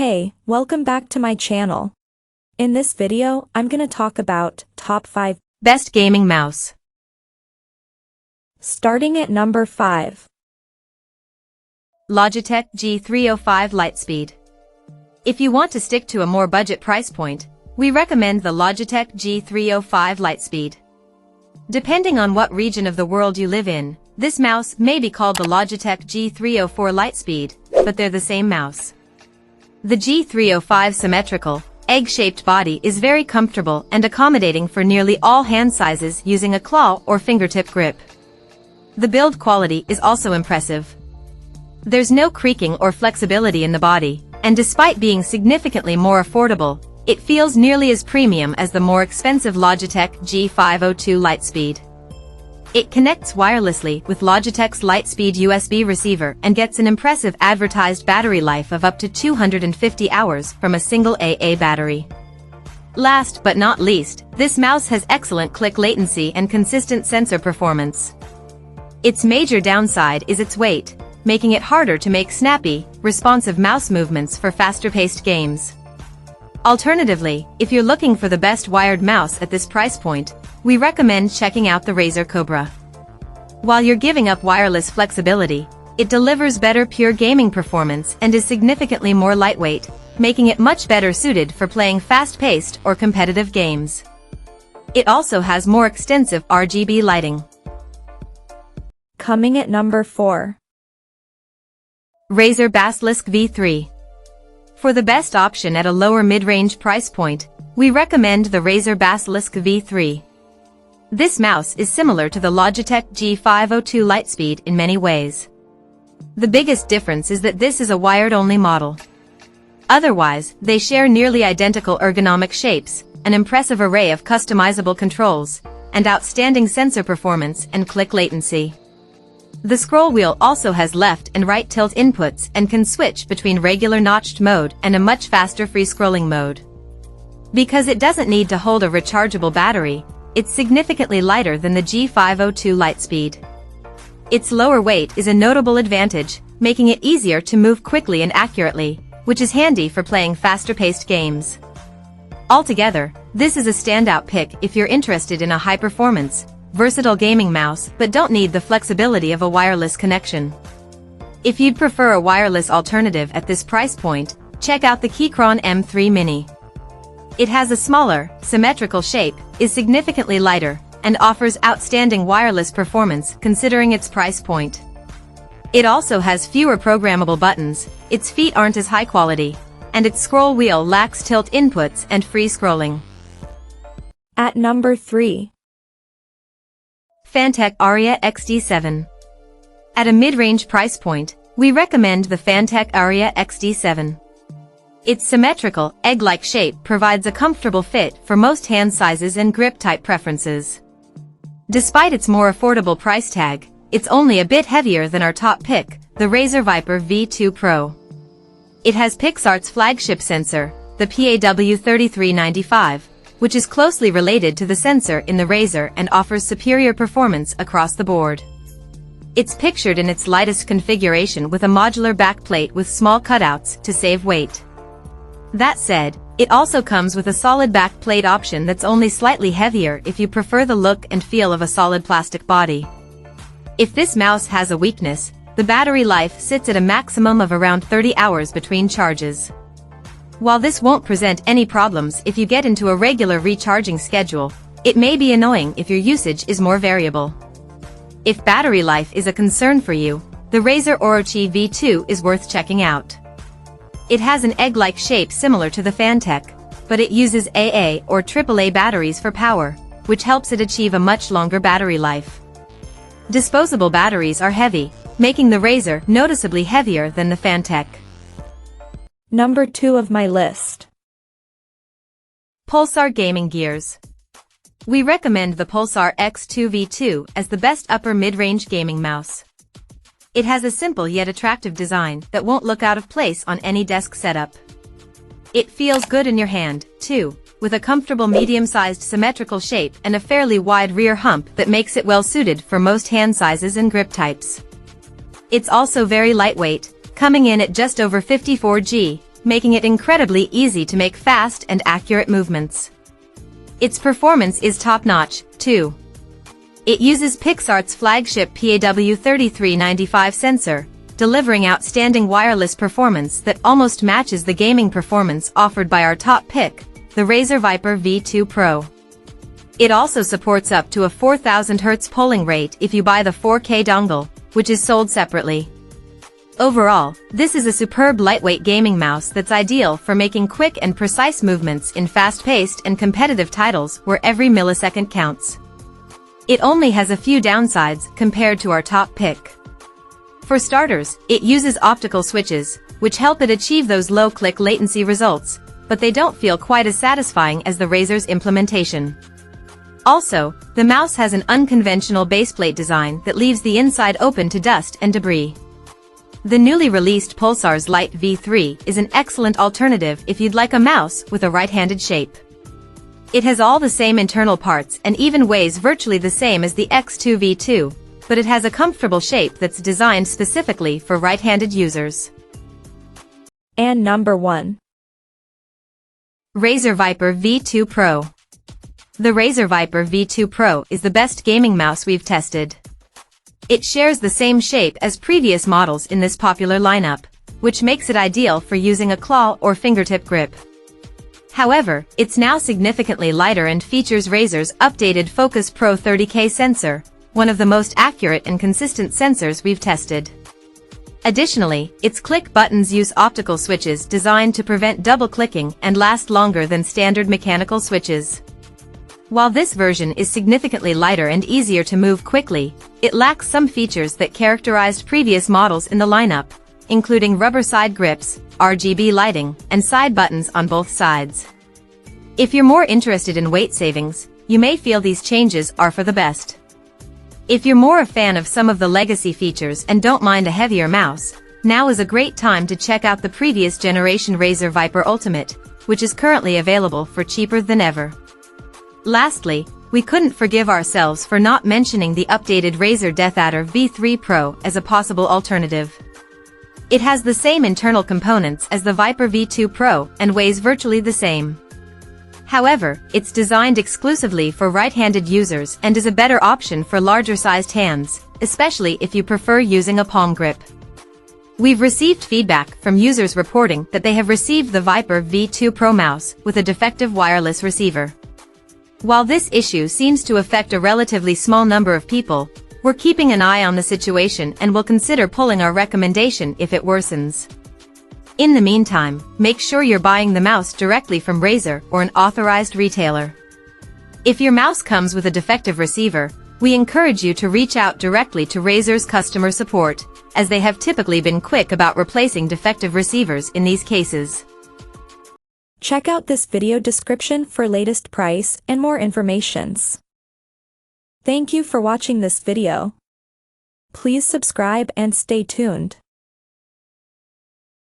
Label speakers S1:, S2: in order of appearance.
S1: Hey, welcome back to my channel. In this video, I'm gonna talk about top 5
S2: best gaming mouse.
S1: Starting at number 5.
S2: Logitech G305 LIGHTSPEED. If you want to stick to a more budget price point, we recommend the Logitech G305 LIGHTSPEED. Depending on what region of the world you live in, this mouse may be called the Logitech G304 LIGHTSPEED, but they're the same mouse. The G305 symmetrical, egg-shaped body is very comfortable and accommodating for nearly all hand sizes using a claw or fingertip grip. The build quality is also impressive. There's no creaking or flexibility in the body, and despite being significantly more affordable, it feels nearly as premium as the more expensive Logitech G502 LIGHTSPEED. It connects wirelessly with Logitech's LIGHTSPEED USB receiver and gets an impressive advertised battery life of up to 250 hours from a single AA battery. Last but not least, this mouse has excellent click latency and consistent sensor performance. Its major downside is its weight, making it harder to make snappy, responsive mouse movements for faster-paced games. Alternatively, if you're looking for the best wired mouse at this price point, we recommend checking out the Razer Cobra. While you're giving up wireless flexibility, it delivers better pure gaming performance and is significantly more lightweight, making it much better suited for playing fast-paced or competitive games. It also has more extensive RGB lighting.
S1: Coming at number 4.
S2: Razer Basilisk V3. For the best option at a lower mid-range price point, we recommend the Razer Basilisk V3. This mouse is similar to the Logitech G502 LIGHTSPEED in many ways. The biggest difference is that this is a wired-only model. Otherwise, they share nearly identical ergonomic shapes, an impressive array of customizable controls, and outstanding sensor performance and click latency. The scroll wheel also has left and right tilt inputs and can switch between regular notched mode and a much faster free-scrolling mode. Because it doesn't need to hold a rechargeable battery, it's significantly lighter than the G502 LIGHTSPEED. Its lower weight is a notable advantage, making it easier to move quickly and accurately, which is handy for playing faster-paced games. Altogether, this is a standout pick if you're interested in a high-performance, versatile gaming mouse but don't need the flexibility of a wireless connection. If you'd prefer a wireless alternative at this price point, check out the Keychron M3 Mini. It has a smaller, symmetrical shape, is significantly lighter, and offers outstanding wireless performance considering its price point. It also has fewer programmable buttons, its feet aren't as high quality, and its scroll wheel lacks tilt inputs and free scrolling.
S1: At number 3.
S2: FANTECH ARIA XD7. At a mid-range price point, we recommend the FANTECH ARIA XD7. Its symmetrical, egg-like shape provides a comfortable fit for most hand sizes and grip type preferences. Despite its more affordable price tag, it's only a bit heavier than our top pick, the Razer Viper V2 Pro. It has Pixart's flagship sensor, the PAW3395, which is closely related to the sensor in the Razer and offers superior performance across the board. It's pictured in its lightest configuration with a modular backplate with small cutouts to save weight. That said, it also comes with a solid backplate option that's only slightly heavier if you prefer the look and feel of a solid plastic body. If this mouse has a weakness, the battery life sits at a maximum of around 30 hours between charges. While this won't present any problems if you get into a regular recharging schedule, it may be annoying if your usage is more variable. If battery life is a concern for you, the Razer Orochi V2 is worth checking out. It has an egg-like shape similar to the FANTECH, but it uses AA or AAA batteries for power, which helps it achieve a much longer battery life. Disposable batteries are heavy, making the Razer noticeably heavier than the FANTECH.
S1: Number 2 of my list.
S2: Pulsar gaming gears. We recommend the Pulsar X2 V2 as the best upper mid-range gaming mouse. It has a simple yet attractive design that won't look out of place on any desk setup. It feels good in your hand, too, with a comfortable medium-sized symmetrical shape and a fairly wide rear hump that makes it well-suited for most hand sizes and grip types. It's also very lightweight, coming in at just over 54 g, making it incredibly easy to make fast and accurate movements. Its performance is top-notch, too. It uses Pulsar's flagship PAW3395 sensor, delivering outstanding wireless performance that almost matches the gaming performance offered by our top pick, the Razer Viper V2 Pro. It also supports up to a 4000 Hz polling rate if you buy the 4K dongle, which is sold separately. Overall, this is a superb lightweight gaming mouse that's ideal for making quick and precise movements in fast-paced and competitive titles where every millisecond counts. It only has a few downsides compared to our top pick. For starters, it uses optical switches, which help it achieve those low-click latency results, but they don't feel quite as satisfying as the Razer's implementation. Also, the mouse has an unconventional baseplate design that leaves the inside open to dust and debris. The newly released Pulsar's Lite V3 is an excellent alternative if you'd like a mouse with a right-handed shape. It has all the same internal parts and even weighs virtually the same as the X2 V2, but it has a comfortable shape that's designed specifically for right-handed users.
S1: And number 1.
S2: Razer Viper V2 Pro. The Razer Viper V2 Pro is the best gaming mouse we've tested. It shares the same shape as previous models in this popular lineup, which makes it ideal for using a claw or fingertip grip. However, it's now significantly lighter and features Razer's updated Focus Pro 30K sensor, one of the most accurate and consistent sensors we've tested. Additionally, its click buttons use optical switches designed to prevent double-clicking and last longer than standard mechanical switches. While this version is significantly lighter and easier to move quickly, it lacks some features that characterized previous models in the lineup, including rubber side grips, RGB lighting, and side buttons on both sides. If you're more interested in weight savings, you may feel these changes are for the best. If you're more a fan of some of the legacy features and don't mind a heavier mouse, now is a great time to check out the previous generation Razer Viper Ultimate, which is currently available for cheaper than ever. Lastly, we couldn't forgive ourselves for not mentioning the updated Razer DeathAdder V3 Pro as a possible alternative. It has the same internal components as the Viper V2 Pro and weighs virtually the same. However, it's designed exclusively for right-handed users and is a better option for larger-sized hands, especially if you prefer using a palm grip. We've received feedback from users reporting that they have received the Viper V2 Pro mouse with a defective wireless receiver. While this issue seems to affect a relatively small number of people, we're keeping an eye on the situation and will consider pulling our recommendation if it worsens. In the meantime, make sure you're buying the mouse directly from Razer or an authorized retailer. If your mouse comes with a defective receiver, we encourage you to reach out directly to Razer's customer support, as they have typically been quick about replacing defective receivers in these cases.
S1: Check out this video description for latest price and more informations. Thank you for watching this video. Please subscribe and stay tuned.